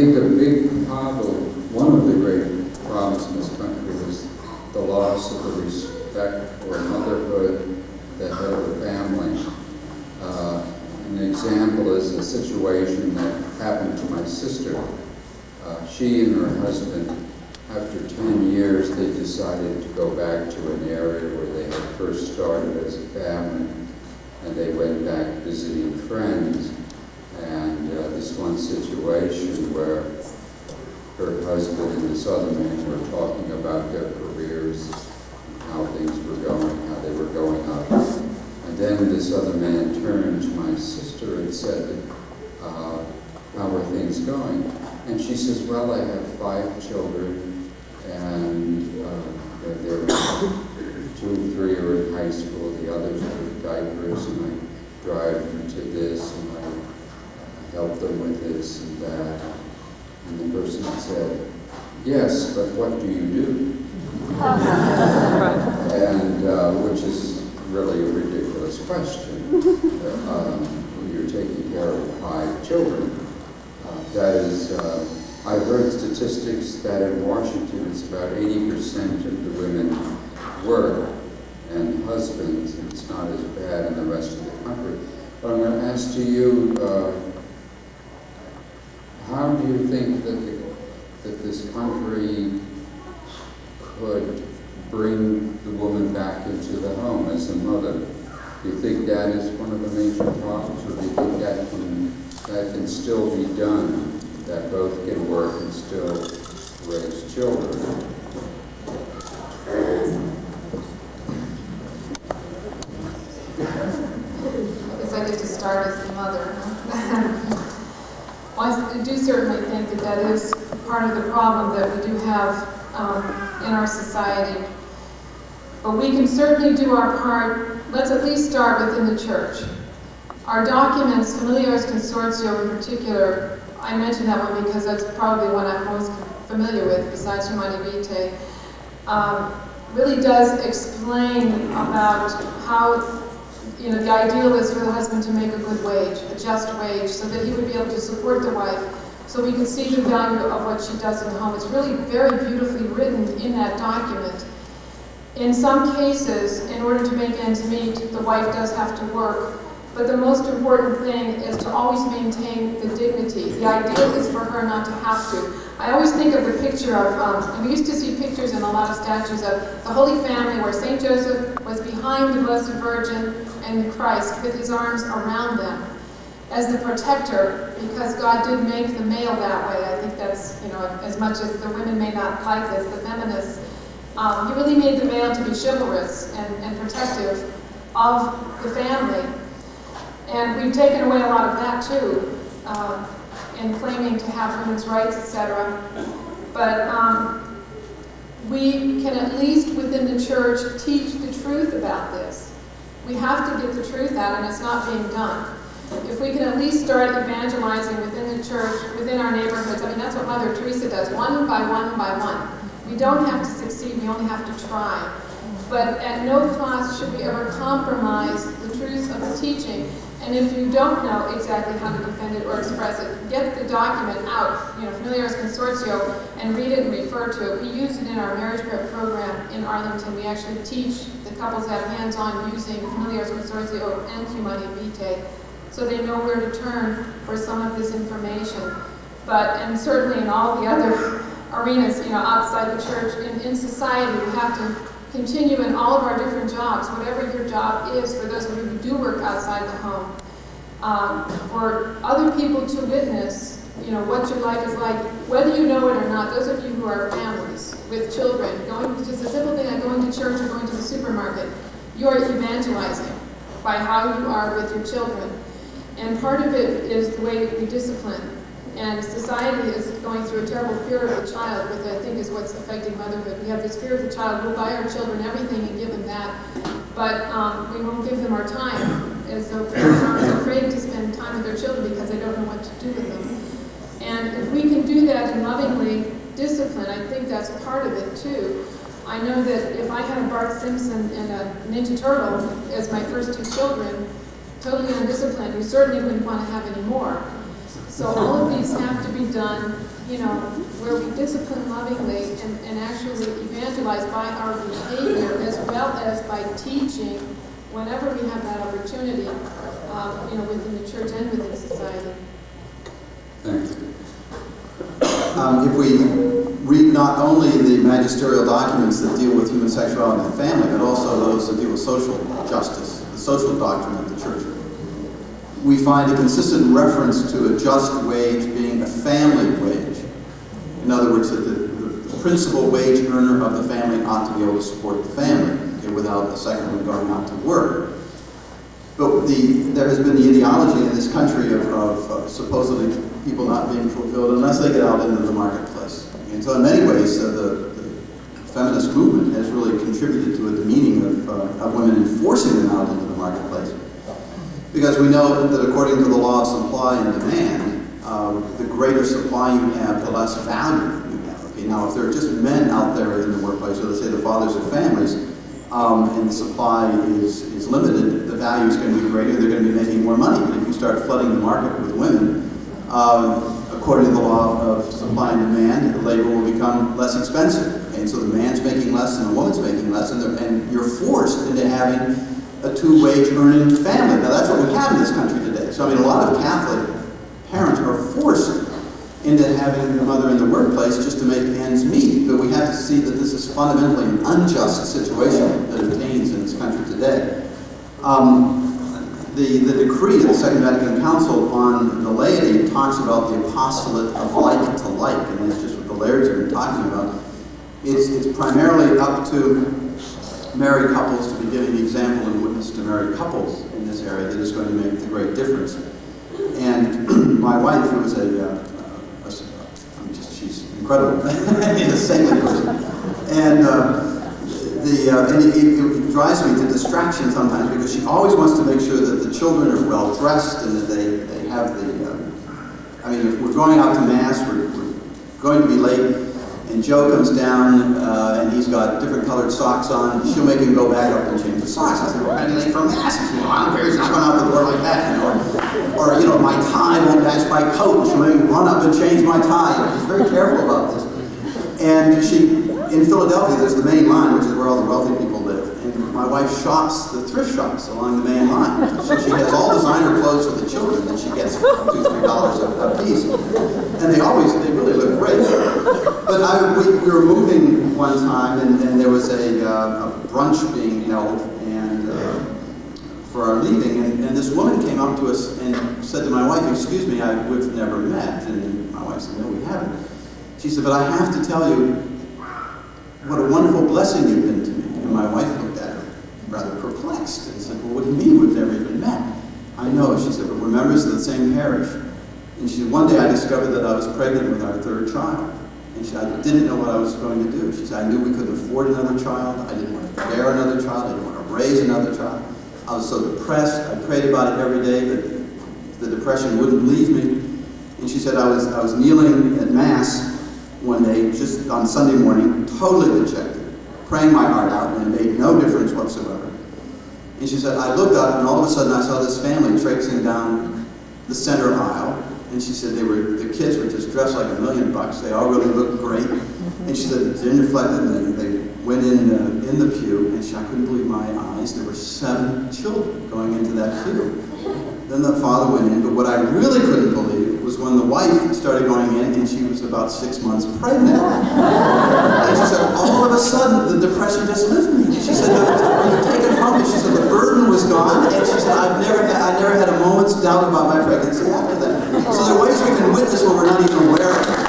think a big problem, one of the great problems in this country is the loss of the respect for motherhood, the head of the family. An example is a situation that happened to my sister. She and her husband, after 10 years, they decided to go back to an area where they had first started as a family, and they went back visiting friends. And this one situation where her husband and this other man were talking about their careers, how things were going, how they were going up. And then this other man turned to my sister and said, how are things going? And she says, well, I have 5 children, and they're 2, 3 are in high school, the others are in diapers, and I drive them to this, and I help them with this and that. And the person said, yes, but what do you do? And which is really a ridiculous question. You're taking care of 5 children. That is, I've heard statistics that in Washington it's about 80% of the women work and husbands, and it's not as bad in the rest of the country. But I'm going to ask to you, how do you think that this country could bring the woman back into the home as a mother? Do you think that is one of the major problems, or do you think that can still be done, that both can work and still raise children? I guess I get to start as the mother. Well, I do certainly think that is part of the problem that we do have in our society. But we can certainly do our part. Let's at least start within the church. Our documents, Familiaris Consortio in particular, I mention that one because that's probably one I'm most familiar with, besides Humanae Vitae, really does explain about how, the ideal is for the husband to make a good wage, a just wage, so that he would be able to support the wife, so we can see the value of what she does in the home. It's really very beautifully written in that document. In some cases, in order to make ends meet, the wife does have to work, but the most important thing is to always maintain the dignity. The ideal is for her not to have to. I always think of the picture of, and we used to see pictures in a lot of statues of the Holy Family where St. Joseph was behind the Blessed Virgin and Christ with his arms around them as the protector, because God did make the male that way. I think that's, as much as the women may not like this, the feminists, he really made the male to be chivalrous and protective of the family. And we've taken away a lot of that too, in claiming to have women's rights, etc. But we can at least within the church teach the truth about this. We have to get the truth out, and it's not being done. If we can at least start evangelizing within the church, within our neighborhoods, that's what Mother Teresa does, one by one by one. We don't have to succeed, we only have to try. But at no cost should we ever compromise the truth of the teaching. And if you don't know exactly how to defend it or express it, get the document out, Familiaris Consortio, and read it and refer to it. We use it in our marriage prep program in Arlington. We actually teach the couples that have hands-on using Familiaris Consortio and Humanae Vitae, so they know where to turn for some of this information. And certainly in all the other arenas, outside the church, in society, we have to continue in all of our different jobs, whatever your job is, for those of you who do work outside the home, for other people to witness, what your life is like, whether you know it or not. Those of you who are families with children, just a simple thing like going to church or going to the supermarket, you are evangelizing by how you are with your children. And part of it is the way we discipline. And society is going through a terrible fear of the child, which I think is what's affecting motherhood. We have this fear of the child. We'll buy our children everything and give them that, but we won't give them our time, as though parents are afraid to spend time with their children because they don't know what to do with them. And if we can do that and lovingly discipline, I think that's part of it too. I know that if I had a Bart Simpson and a Ninja Turtle as my first 2 children, totally undisciplined, we certainly wouldn't want to have any more. So all of these have to be done where we discipline lovingly and actually evangelize by our behavior as well as by teaching whenever we have that opportunity, within the church and within society. Thank you. If we read not only the magisterial documents that deal with human sexuality and family, but also those that deal with social justice, the social doctrine of the church, we find a consistent reference to a just wage being a family wage. In other words, that the principal wage earner of the family ought to be able to support the family, without the second one going out to work. But there has been the ideology in this country of supposedly people not being fulfilled unless they get out into the marketplace. And so in many ways, the feminist movement has really contributed to a demeaning of women and forcing them out into the marketplace. Because we know that according to the law of supply and demand, the greater supply you have, the less value you have. Okay, now if there are just men out there in the workplace, or let's say the fathers of families, and the supply is limited, the value is going to be greater, they're going to be making more money. But if you start flooding the market with women, according to the law of supply and demand, the labor will become less expensive. Okay? And so the man's making less and the woman's making less, and you're forced into having a two-wage earning family. Now that's what we have in this country today. So I mean, a lot of Catholic parents are forced into having their mother in the workplace just to make ends meet. But we have to see that this is fundamentally an unjust situation that obtains in this country today. The decree of the Second Vatican Council on the laity talks about the apostolate of like to like, and that's just what the Lairds have been talking about. It's primarily up to married couples to be giving the example and witness to married couples in this area that is going to make the great difference. And my wife, who is she's incredible, she's a saintly person, and it drives me to distraction sometimes because she always wants to make sure that the children are well dressed and that they have I mean, if we're going out to Mass, we're going to be late, and Joe comes down and he's got different colored socks on. She'll make him go back up and change the socks. I said, we're going to be late for Mass. She said, well, I don't care, he's not going out the door like that, Or my tie won't match my coat. She'll make me run up and change my tie. She's very careful about this. And in Philadelphia, there's the main line, which is where all the wealthy people live. And my wife shops the thrift shops along the main line. So she has all designer clothes for the children, and she gets $2 or $3 a piece. And they really look great. But we were moving one time, and there was a brunch being held, and for our leaving, and this woman came up to us and said to my wife, excuse me, we've never met. And my wife said, no, we haven't. She said, but I have to tell you what a wonderful blessing you've been to me. And my wife looked at her rather perplexed and said, well, what do you mean we've never even met? I know, she said, but we're members of the same parish. And she said, one day I discovered that I was pregnant with our third child. And she said, I didn't know what I was going to do. She said, I knew we couldn't afford another child. I didn't want to bear another child. I didn't want to raise another child. I was so depressed. I prayed about it every day, but the depression wouldn't leave me. And she said, I was kneeling at Mass one day, just on Sunday morning, totally dejected, praying my heart out, and it made no difference whatsoever. And she said, I looked up, and all of a sudden I saw this family traipsing down the center aisle. And she said the kids were just dressed like $1 million. They all really looked great. And she said, it reflected, and they went in the pew, and I couldn't believe my eyes. There were 7 children going into that pew. Then the father went in, but what I really couldn't believe was when the wife started going in, and she was about 6 months pregnant. And she said, all of a sudden, the depression just left me. She said, you've taken from me. She said, the burden was gone, and she said, I never had a moment's doubt about my pregnancy after that. So there are ways we can witness what we're not even aware of.